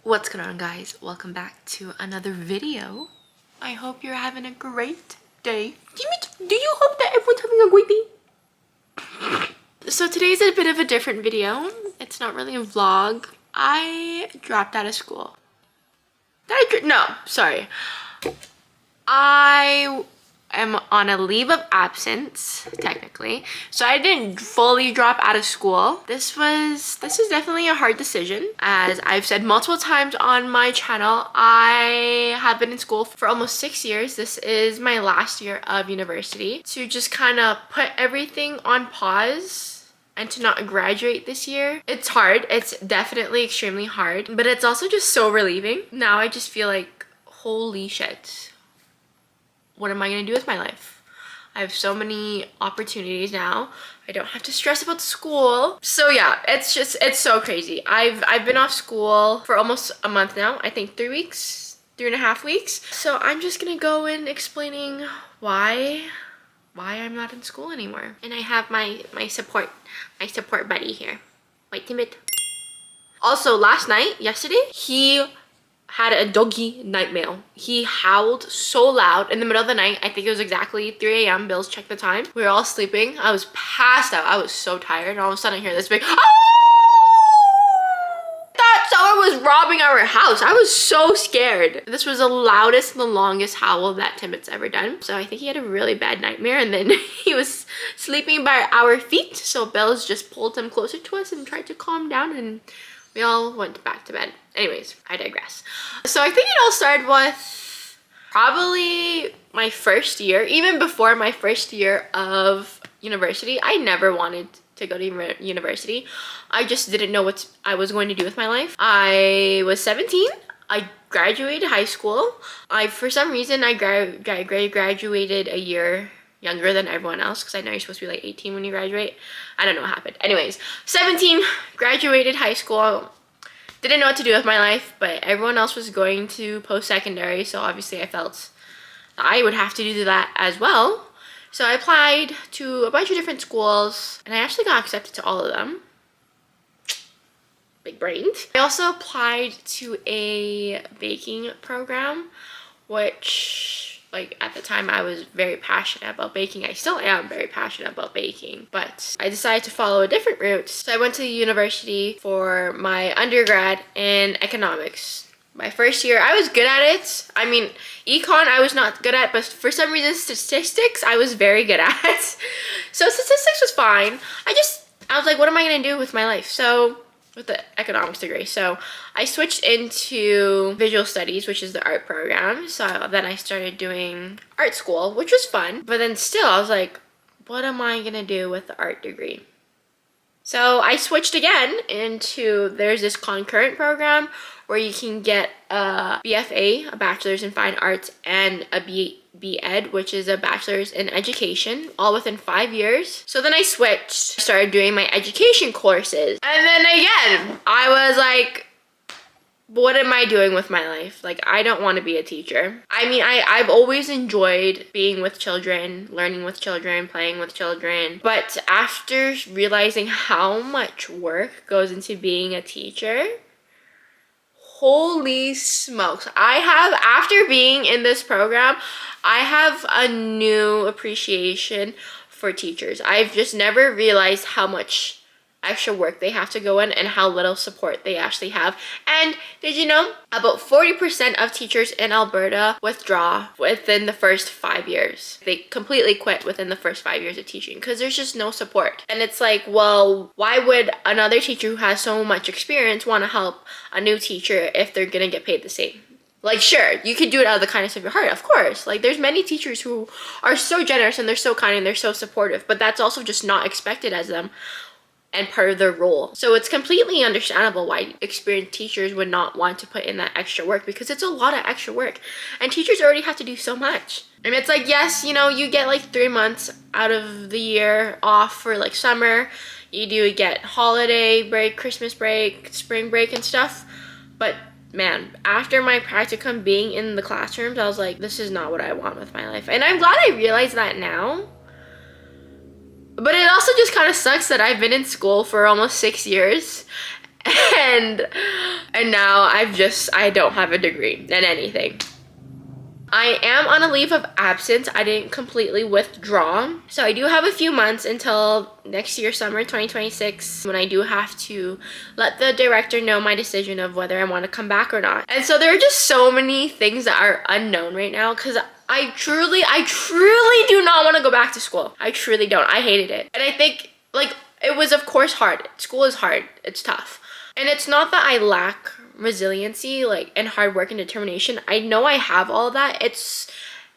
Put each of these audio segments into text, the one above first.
What's going on, guys? Welcome back to another video. I hope you're having a great day. Do you hope that everyone's having a great day? So today's a bit of a different video. It's not really a vlog. I dropped out of school. No, sorry. I am on a leave of absence, technically. So I didn't fully drop out of school. This is definitely a hard decision. As I've said multiple times on my channel, I have been in school for almost 6 years. This is my last year of university. To just kind of put everything on pause and to not graduate this year. It's hard. It's definitely extremely hard, but it's also just so relieving. Now I just feel like, holy shit. What am I gonna do with my life? I have so many opportunities now. I don't have to stress about school. So yeah, it's so crazy. I've been off school for almost a month now. I think 3.5 weeks. So I'm just gonna go in explaining why I'm not in school anymore. And I have my support buddy here. Wait, Timid. Also, yesterday, he had a doggy nightmare. He howled so loud in the middle of the night. I think it was exactly 3 a.m. Bills checked the time. We were all sleeping. I was passed out. I was so tired. And all of a sudden I hear this big, "Ah!" I thought someone was robbing our house. I was so scared. This was the loudest and the longest howl that Timit's ever done. So I think he had a really bad nightmare, and then he was sleeping by our feet. So Bills just pulled him closer to us and tried to calm down, and we all went back to bed. Anyways, I digress. So I think it all started with probably my first year. Even before my first year of university, I never wanted to go to university. I just didn't know what I was going to do with my life. I was 17. I graduated high school. For some reason, I graduated a year younger than everyone else, because I know you're supposed to be like 18 when you graduate. I don't know what happened. Anyways, 17, graduated high school. Didn't know what to do with my life, but everyone else was going to post-secondary, so obviously I felt I would have to do that as well. So I applied to a bunch of different schools, and I actually got accepted to all of them. Big brains. I also applied to a baking program, which, like, at the time I was very passionate about baking. I still am very passionate about baking, but I decided to follow a different route. So I went to university for my undergrad in economics. My first year, I was good at it. I mean, econ I was not good at, but for some reason statistics I was very good at. So statistics was fine. I was like, what am I gonna do with my life? So with the economics degree. So I switched into visual studies, which is the art program. So then I started doing art school, which was fun. But then still, I was like, what am I gonna do with the art degree? So I switched again into, there's this concurrent program where you can get a BFA, a Bachelor's in Fine Arts, and a B.Ed, which is a Bachelor's in Education, all within 5 years. So then I switched, started doing my education courses. And then again, I was like, what am I doing with my life? Like, I don't want to be a teacher. I mean, I've always enjoyed being with children, learning with children, playing with children. But after realizing how much work goes into being a teacher, holy smokes. After being in this program, I have a new appreciation for teachers. I've just never realized how much extra work they have to go in and how little support they actually have. And did you know about 40% of teachers in Alberta withdraw within the first 5 years? They completely quit within the first 5 years of teaching because there's just no support. And it's like, well, why would another teacher who has so much experience want to help a new teacher if they're gonna get paid the same? Like, sure, you could do it out of the kindness of your heart, of course. Like, there's many teachers who are so generous and they're so kind and they're so supportive, but that's also just not expected as them and part of their role. So it's completely understandable why experienced teachers would not want to put in that extra work, because it's a lot of extra work and teachers already have to do so much. And it's like, yes, you know, you get like 3 months out of the year off for like summer. You do get holiday break, Christmas break, spring break and stuff. But man, after my practicum being in the classrooms, I was like, this is not what I want with my life. And I'm glad I realized that now. But it also just kind of sucks that I've been in school for almost 6 years and now I don't have a degree in anything. I am on a leave of absence. I didn't completely withdraw. So I do have a few months until next year, summer 2026, when I do have to let the director know my decision of whether I want to come back or not. And so there are just so many things that are unknown right now because I truly do not want to go back to school. I truly don't. I hated it. And I think like it was of course hard. School is hard. It's tough. And it's not that I lack resiliency like and hard work and determination. I know I have all that.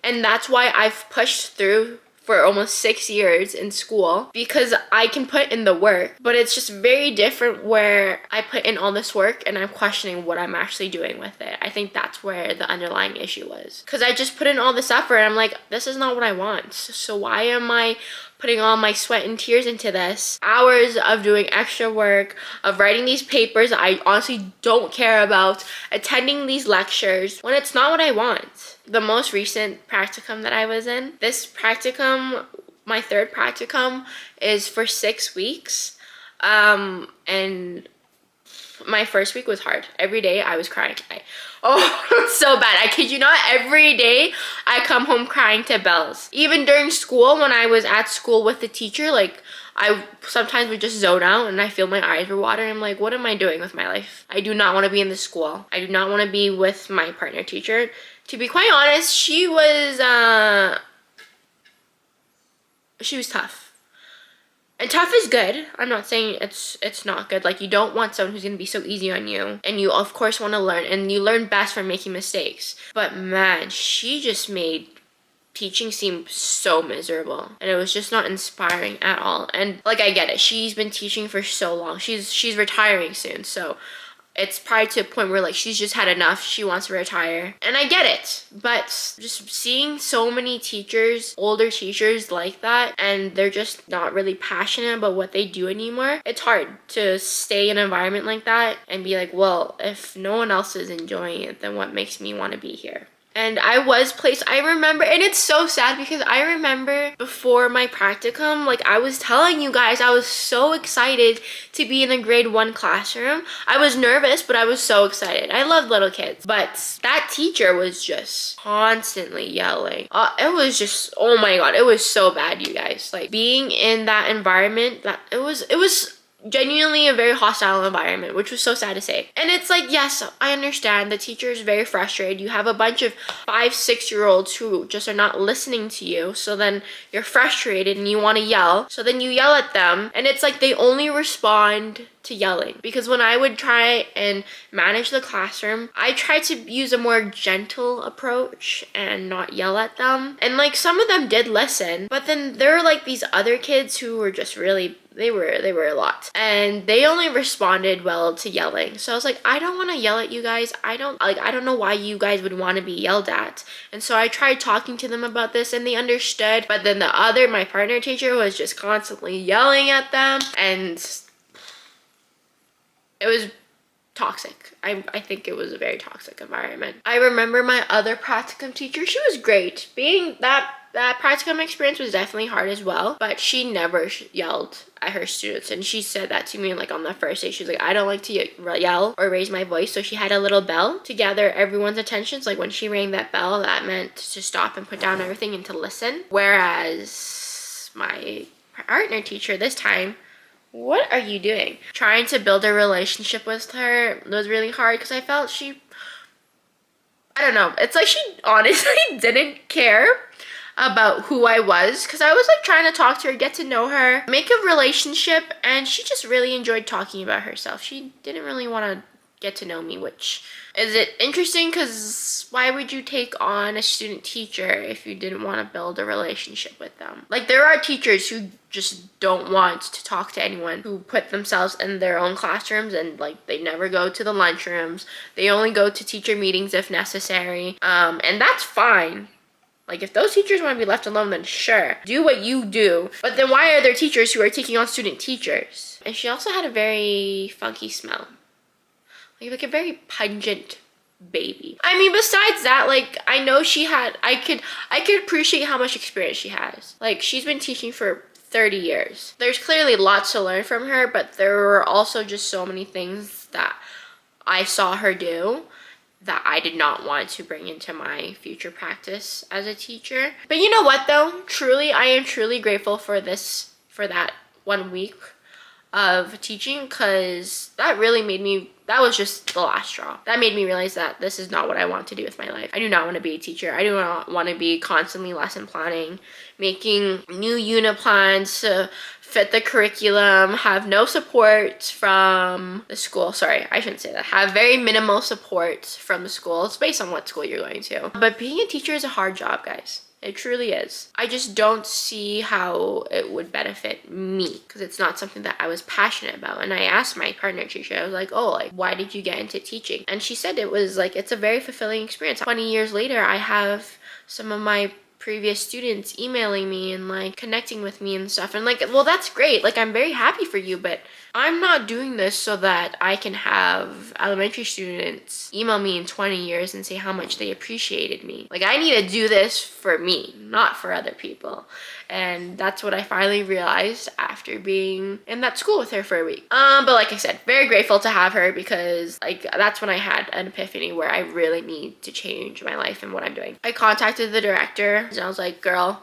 And that's why I've pushed through for almost 6 years in school, because I can put in the work, but it's just very different where I put in all this work and I'm questioning what I'm actually doing with it. I think that's where the underlying issue was, because I just put in all this effort and I'm like, this is not what I want. So why am I putting all my sweat and tears into this? Hours of doing extra work, of writing these papers I honestly don't care about, attending these lectures, when it's not what I want. The most recent practicum that I was in, this practicum, my third practicum, is for 6 weeks. And my first week was hard. Every day I was crying. Oh, so bad. I kid you not. Every day I come home crying to bells. Even during school, when I was at school with the teacher, like I sometimes would just zone out and I feel my eyes were watering. I'm like, what am I doing with my life? I do not want to be in this school. I do not want to be with my partner teacher. To be quite honest, she was tough. And tough is good. I'm not saying it's not good. Like, you don't want someone who's going to be so easy on you. And you, of course, want to learn. And you learn best from making mistakes. But, man, she just made teaching seem so miserable. And it was just not inspiring at all. And, like, I get it. She's been teaching for so long. She's retiring soon. So it's probably to a point where like she's just had enough. She wants to retire. And I get it. But just seeing so many teachers, older teachers like that, and they're just not really passionate about what they do anymore, it's hard to stay in an environment like that and be like, well, if no one else is enjoying it, then what makes me want to be here? And I was placed, I remember, and it's so sad because I remember before my practicum, like I was telling you guys, I was so excited to be in a grade 1 classroom. I was nervous, but I was so excited. I love little kids. But that teacher was just constantly yelling. It was just, oh my God, it was so bad, you guys. Like being in that environment, that it was genuinely a very hostile environment, which was so sad to say. And it's like, yes, I understand the teacher is very frustrated. You have a bunch of 5-6-year-olds who just are not listening to you, so then you're frustrated and you want to yell, so then you yell at them, and it's like they only respond to yelling. Because when I would try and manage the classroom, I tried to use a more gentle approach and not yell at them, and like some of them did listen, but then there were like these other kids who were just really, they were a lot, and they only responded well to yelling. So I was like, I don't want to yell at you guys. I don't know why you guys would want to be yelled at. And so I tried talking to them about this and they understood, but then my partner teacher was just constantly yelling at them, and it was toxic. I think it was a very toxic environment. I remember my other practicum teacher, she was great. Being that practicum experience was definitely hard as well, but she never yelled at her students. And she said that to me like on the first day. She was like, I don't like to yell or raise my voice. So she had a little bell to gather everyone's attention. So like when she rang that bell, that meant to stop and put down everything and to listen. Whereas my partner teacher this time, what are you doing? Trying to build a relationship with her was really hard because I felt I don't know, it's like she honestly didn't care about who I was, because I was like trying to talk to her, get to know her, make a relationship, and she just really enjoyed talking about herself. She didn't really want to get to know me, which is it interesting, because why would you take on a student teacher if you didn't want to build a relationship with them? Like there are teachers who just don't want to talk to anyone, who put themselves in their own classrooms and like they never go to the lunchrooms. They only go to teacher meetings if necessary, and that's fine. Like, if those teachers want to be left alone, then sure, do what you do. But then why are there teachers who are taking on student teachers? And she also had a very funky smell. Like a very pungent baby. I mean, besides that, like, I know I could appreciate how much experience she has. Like, she's been teaching for 30 years. There's clearly lots to learn from her, but there were also just so many things that I saw her do that I did not want to bring into my future practice as a teacher. But you know what though? Truly, I am truly grateful for that 1 week of teaching, because that really made me, that was just the last straw. That made me realize that this is not what I want to do with my life. I do not want to be a teacher. I do not want to be constantly lesson planning, making new unit plans to fit the curriculum, have no support from the school. Sorry, I shouldn't say that. Have very minimal support from the school. It's based on what school you're going to. But being a teacher is a hard job, guys. It truly is. I just don't see how it would benefit me, because it's not something that I was passionate about. And I asked my partner teacher, I was like, oh, like, why did you get into teaching? And she said it was like, it's a very fulfilling experience. 20 years later, I have some of my previous students emailing me and like connecting with me and stuff, and like, well, that's great, like, I'm very happy for you, but I'm not doing this so that I can have elementary students email me in 20 years and say how much they appreciated me. Like, I need to do this for me, not for other people. And that's what I finally realized after being in that school with her for a week. But like I said, very grateful to have her, because like that's when I had an epiphany where I really need to change my life and what I'm doing. I contacted the director and I was like, girl,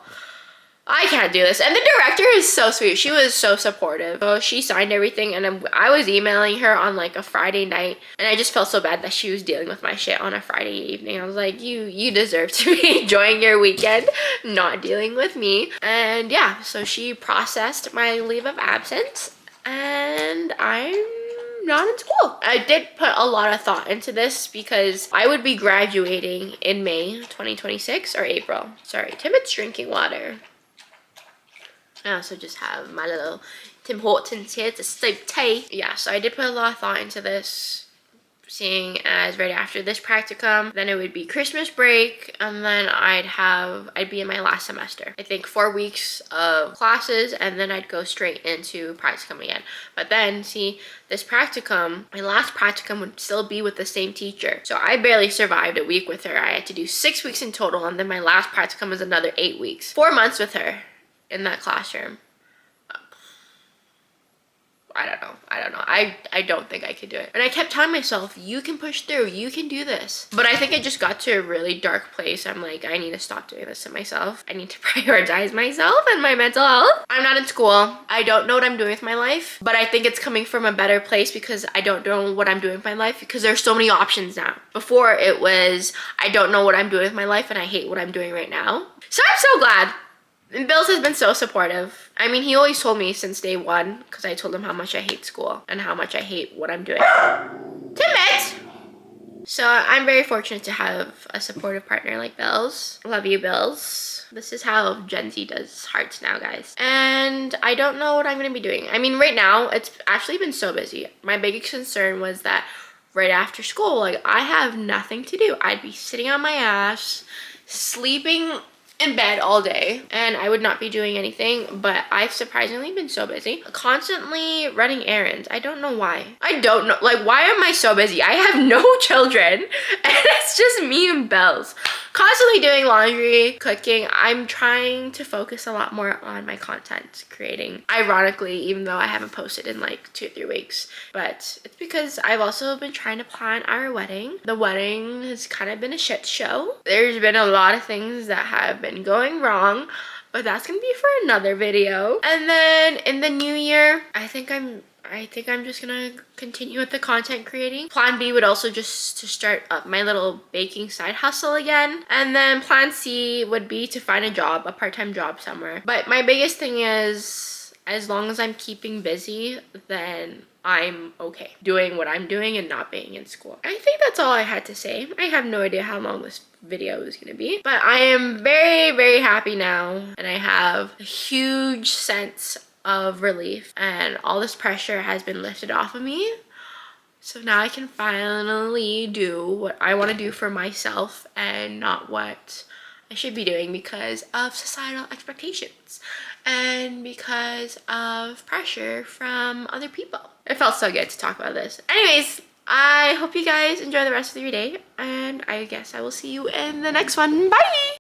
I can't do this. And the director is so sweet. She was so supportive. So she signed everything, and I was emailing her on like a Friday night, and I just felt so bad that she was dealing with my shit on a Friday evening. I was like, you deserve to be enjoying your weekend, not dealing with me. And yeah, so she processed my leave of absence, and I'm not in school. I did put a lot of thought into this because I would be graduating in May 2026 or April. Sorry, Timmot's drinking water. I also just have my little Tim Hortons here to sip tea. Yeah, so I did put a lot of thought into this, seeing as right after this practicum, then it would be Christmas break, and then I'd be in my last semester. I think 4 weeks of classes, and then I'd go straight into practicum again. But then, see, this practicum, my last practicum would still be with the same teacher. So I barely survived a week with her. I had to do 6 weeks in total, and then my last practicum was another 8 weeks. 4 months with her in that classroom. I don't know. I don't think I could do it. And I kept telling myself, you can push through, you can do this. But I think it just got to a really dark place. I'm like, I need to stop doing this to myself. I need to prioritize myself and my mental health. I'm not in school. I don't know what I'm doing with my life, but I think it's coming from a better place because I don't know what I'm doing with my life, because there's so many options now. Before it was, I don't know what I'm doing with my life and I hate what I'm doing right now. So I'm so glad. And Bills has been so supportive. I mean, he always told me since day one, because I told him how much I hate school and how much I hate what I'm doing. Timmit! So I'm very fortunate to have a supportive partner like Bills. Love you, Bills. This is how Gen Z does hearts now, guys. And I don't know what I'm going to be doing. I mean, right now, it's actually been so busy. My biggest concern was that right after school, like, I have nothing to do. I'd be sitting on my ass, sleeping in bed all day, and I would not be doing anything. But I've surprisingly been so busy, constantly running errands. I don't know why. I don't know, like, why am I so busy? I have no children and it's just me and Bells, constantly doing laundry, cooking. I'm trying to focus a lot more on my content creating, ironically, even though I haven't posted in like 2 or 3 weeks. But it's because I've also been trying to plan our wedding. The wedding has kind of been a shit show. There's been a lot of things that have been going wrong, but that's gonna be for another video. And then in the new year, I think I'm just gonna continue with the content creating. Plan B would also just to start up my little baking side hustle again. And then plan C would be to find a job, a part-time job somewhere. But my biggest thing is, as long as I'm keeping busy, then I'm okay doing what I'm doing and not being in school. I think that's all I had to say. I have no idea how long this video is gonna be, but I am very, very happy now, and I have a huge sense of relief, and all this pressure has been lifted off of me. So now I can finally do what I want to do for myself and not what I should be doing because of societal expectations and because of pressure from other people. It felt so good to talk about this. Anyways, I hope you guys enjoy the rest of your day, and I guess I will see you in the next one. Bye!